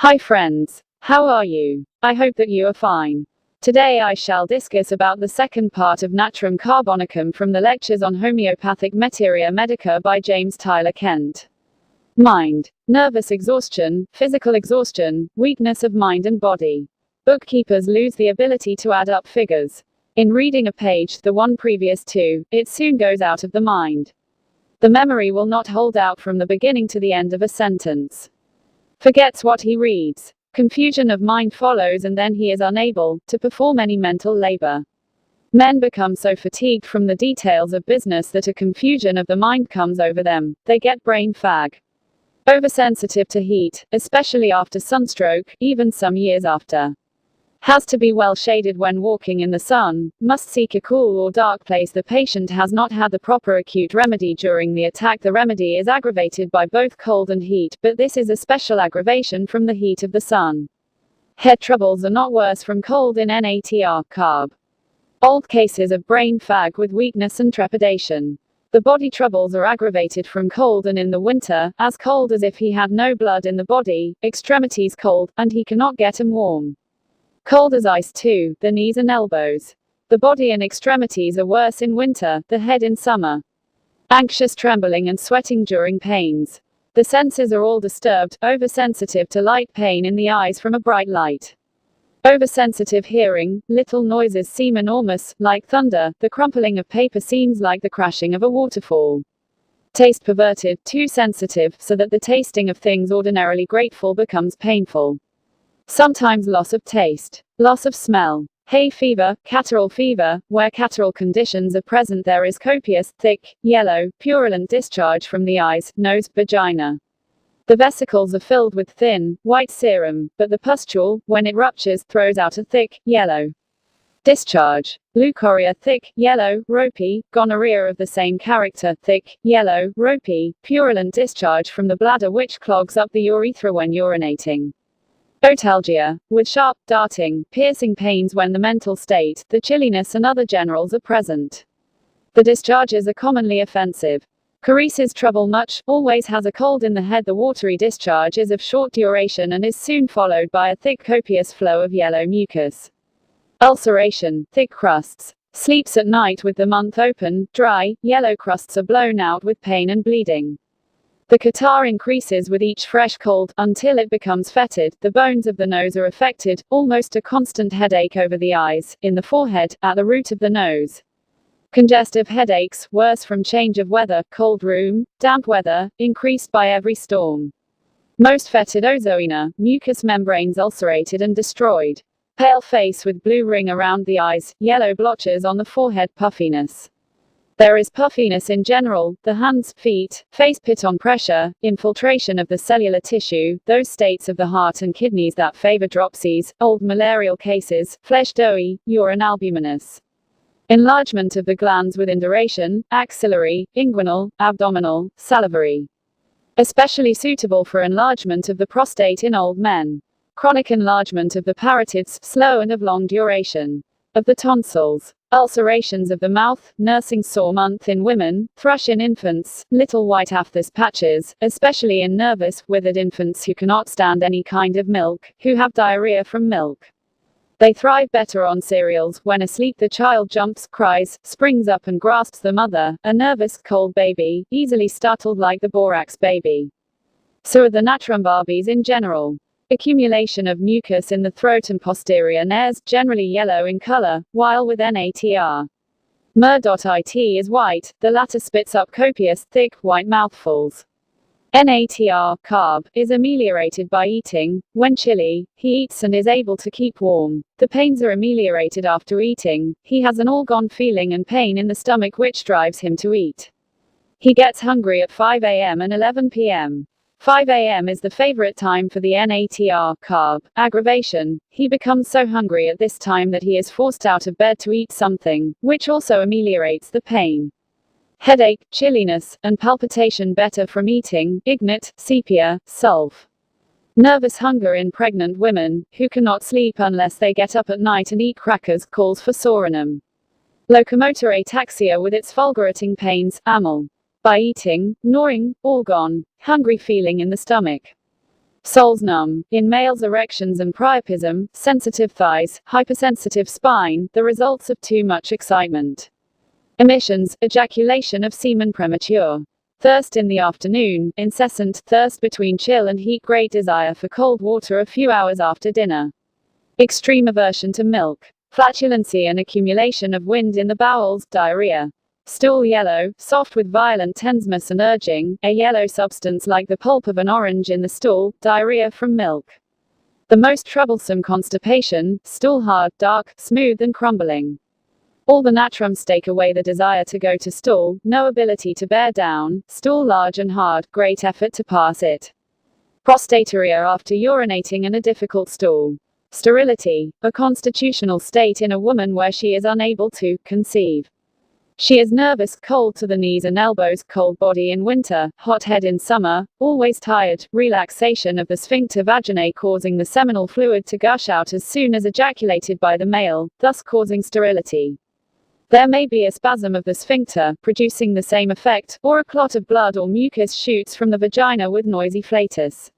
Hi friends, how are you? I hope that you are fine. Today I shall discuss about the second part of Natrum Carbonicum from the lectures on Homoeopathic Meteria Medica by James Tyler Kent. Mind, nervous exhaustion, physical exhaustion, weakness of mind and body. Bookkeepers lose the ability to add up figures. In reading a page, the one previous to, it soon goes out of the mind. The memory will not hold out from the beginning to the end of a sentence. Forgets what he reads. Confusion of mind follows, and then he is unable to perform any mental labor. Men become so fatigued from the details of business that a confusion of the mind comes over them. They get brain fag. Oversensitive to heat, especially after sunstroke, even some years after. Has to be well shaded when walking in the sun, must seek a cool or dark place. The patient has not had the proper acute remedy during the attack. The remedy is aggravated by both cold and heat, but this is a special aggravation from the heat of the sun. Head troubles are not worse from cold in Natr carb. Old cases of brain fag with weakness and trepidation. The body troubles are aggravated from cold, and in the winter, as cold as if he had no blood in the body, extremities cold, and he cannot get 'em warm. Cold as ice too, the knees and elbows. The body and extremities are worse in winter, the head in summer. Anxious trembling and sweating during pains. The senses are all disturbed, oversensitive to light, pain in the eyes from a bright light. Oversensitive hearing, little noises seem enormous, like thunder, the crumpling of paper seems like the crashing of a waterfall. Taste perverted, too sensitive, so that the tasting of things ordinarily grateful becomes painful. Sometimes loss of taste, loss of smell. Hay fever, catarrhal fever, where catarrhal conditions are present, there is copious, thick, yellow, purulent discharge from the eyes, nose, vagina. The vesicles are filled with thin, white serum, but the pustule, when it ruptures, throws out a thick, yellow discharge. Leucorrhea, thick, yellow, ropey. Gonorrhea of the same character, thick, yellow, ropey, purulent discharge from the bladder which clogs up the urethra when urinating. Otalgia, with sharp, darting, piercing pains when the mental state, the chilliness and other generals are present. The discharges are commonly offensive. Caresses trouble much, always has a cold in the head. The watery discharge is of short duration and is soon followed by a thick copious flow of yellow mucus. Ulceration, thick crusts. Sleeps at night with the mouth open, dry, yellow crusts are blown out with pain and bleeding. The catarrh increases with each fresh cold, until it becomes fetid. The bones of the nose are affected, almost a constant headache over the eyes, in the forehead, at the root of the nose. Congestive headaches, worse from change of weather, cold room, damp weather, increased by every storm. Most fetid ozoina, mucous membranes ulcerated and destroyed. Pale face with blue ring around the eyes, yellow blotches on the forehead, puffiness. There is puffiness in general, the hands, feet, face pit on pressure, infiltration of the cellular tissue, those states of the heart and kidneys that favor dropsies, old malarial cases, flesh doughy, urine albuminous. Enlargement of the glands with induration, axillary, inguinal, abdominal, salivary. Especially suitable for enlargement of the prostate in old men. Chronic enlargement of the parotids, slow and of long duration. Of the tonsils. Ulcerations of the mouth, nursing sore month in women, thrush in infants, little white aphthous patches, especially in nervous, withered infants who cannot stand any kind of milk, who have diarrhea from milk. They thrive better on cereals. When asleep the child jumps, cries, springs up and grasps the mother, a nervous, cold baby, easily startled like the borax baby. So are the natrum barbies in general. Accumulation of mucus in the throat and posterior nares, generally yellow in color, while with Natr. Mer.it is white, the latter spits up copious, thick, white mouthfuls. Natr carb is ameliorated by eating. When chilly, he eats and is able to keep warm. The pains are ameliorated after eating. He has an all-gone feeling and pain in the stomach which drives him to eat. He gets hungry at 5 a.m. and 11 p.m. 5 a.m. is the favorite time for the Natr carb aggravation. He becomes so hungry at this time that he is forced out of bed to eat something, which also ameliorates the pain. Headache, chilliness, and palpitation better from eating, ignat, sepia, sulf. Nervous hunger in pregnant women, who cannot sleep unless they get up at night and eat crackers, calls for sorinum. Locomotor ataxia with its fulgurating pains, amyl. By eating, gnawing, all gone, hungry feeling in the stomach. Soles numb. In males, erections and priapism, sensitive thighs, hypersensitive spine, the results of too much excitement. Emissions, ejaculation of semen premature. Thirst in the afternoon, incessant thirst between chill and heat, great desire for cold water a few hours after dinner. Extreme aversion to milk. Flatulency and accumulation of wind in the bowels, diarrhea. Stool yellow, soft with violent tenesmus and urging, a yellow substance like the pulp of an orange in the stool, diarrhea from milk. The most troublesome, constipation, stool hard, dark, smooth and crumbling. All the natrums take away the desire to go to stool, no ability to bear down, stool large and hard, great effort to pass it. Prostatorrhea after urinating and a difficult stool. Sterility, a constitutional state in a woman where she is unable to conceive. She is nervous, cold to the knees and elbows, cold body in winter, hot head in summer, always tired, relaxation of the sphincter vaginae causing the seminal fluid to gush out as soon as ejaculated by the male, thus causing sterility. There may be a spasm of the sphincter, producing the same effect, or a clot of blood or mucus shoots from the vagina with noisy flatus.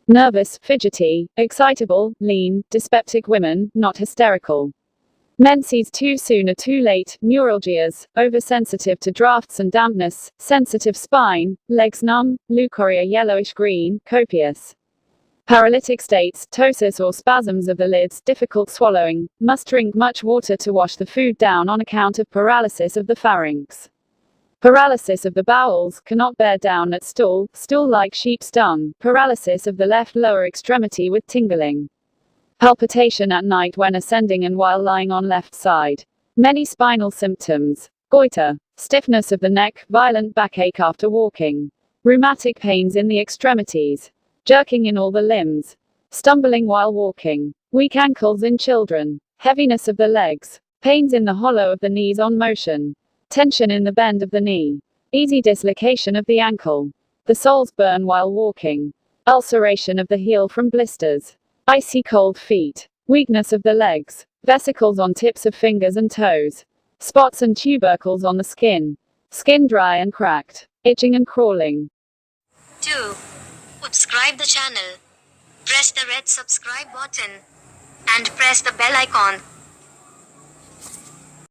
Nervous, fidgety, excitable, lean, dyspeptic women, not hysterical. Menses too soon or too late, neuralgias, oversensitive to drafts and dampness, sensitive spine, legs numb, leucorrhea yellowish-green, copious. Paralytic states, ptosis or spasms of the lids, difficult swallowing, must drink much water to wash the food down on account of paralysis of the pharynx. Paralysis of the bowels, cannot bear down at stool, stool like sheep's dung, paralysis of the left lower extremity with tingling. Palpitation at night when ascending and while lying on left side. Many spinal symptoms. Goiter. Stiffness of the neck, violent backache after walking. Rheumatic pains in the extremities. Jerking in all the limbs. Stumbling while walking. Weak ankles in children. Heaviness of the legs. Pains in the hollow of the knees on motion. Tension in the bend of the knee. Easy dislocation of the ankle. The soles burn while walking. Ulceration of the heel from blisters. Icy cold feet. Weakness of the legs. Vesicles on tips of fingers and toes. Spots and tubercles on the skin. Skin dry and cracked. Itching and crawling. 2. Subscribe the channel. Press the red subscribe button. And press the bell icon.